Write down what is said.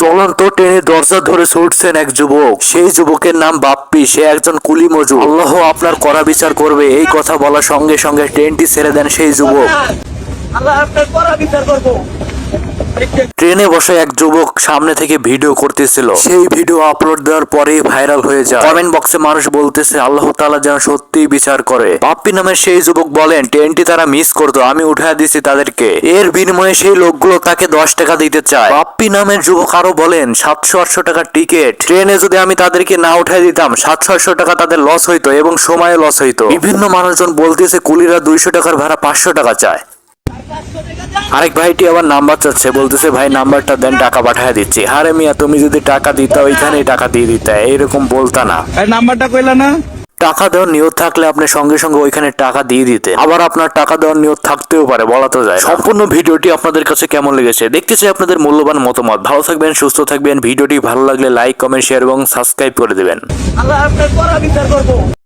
চলন্ত ট্রেনে দরজা ধরে ছুটছেন এক যুবক। সেই যুবকের নাম বাপ্পি, সে একজন কুলি মজুর। আল্লাহ আপনার কড়া বিচার করবে, এই কথা বলার সঙ্গে সঙ্গে ট্রেনটি ছেড়ে দেন সেই যুবক। আল্লাহ আপনার কড়া বিচার করবো। ট্রেনে বসে এক যুবক সামনে থেকে ভিডিও করতেছিল। সেই ভিডিও আপলোড দেওয়ার পরেই ভাইরাল হয়ে যায়। কমেন্ট বক্সে মানুষ বলতেছে আল্লাহ তাআলা যেন সত্যিই বিচার করে। বাপ্পি নামের সেই যুবক বলেন ট্রেনটি তারা মিস করতো, আমি উঠায় দিছি তাদেরকে। এর বিনিময়ে সেই লোকগুলো তাকে 10 টাকা দিতে চায়। বাপ্পি নামের যুবক আরো বলেন 700-800 টাকার টিকিট, ট্রেনে যদি আমি তাদেরকে না উঠায় দিতাম 700-800 টাকা তাদের লস হইতো এবং সময় লস হইতো। বিভিন্ন মানুষজন বলতেছে কুলিরা 200 টাকার ভাড়া 500 টাকা চায়। আরেক ভাইটি আবার নাম্বার চাচ্ছে, বলতেছে ভাই নাম্বারটা দেন, টাকা পাঠিয়ে দিচ্ছি। আরে মিয়া তুমি যদি টাকা দিতা ওইখানেই টাকা দিয়ে দিতে, এইরকম বলতা না। নাম্বারটা কইলা না? টাকা দেওয়ার নিয়ত থাকলে আপনি সঙ্গে সঙ্গে ওইখানে টাকা দিয়ে দিতে। আবার আপনার টাকা দেওয়ার নিয়ত থাকতেও পারে, বলা তো যায়। সম্পূর্ণ ভিডিওটি আপনাদের কাছে কেমন লেগেছে দেখতে চাই আপনাদের মূল্যবান মতামত। ভালো থাকবেন, সুস্থ থাকবেন। ভিডিওটি ভালো লাগলে লাইক, কমেন্ট, শেয়ার এবং সাবস্ক্রাইব করে দিবেন। আল্লাহ আপনার কড়া বিচার করবো।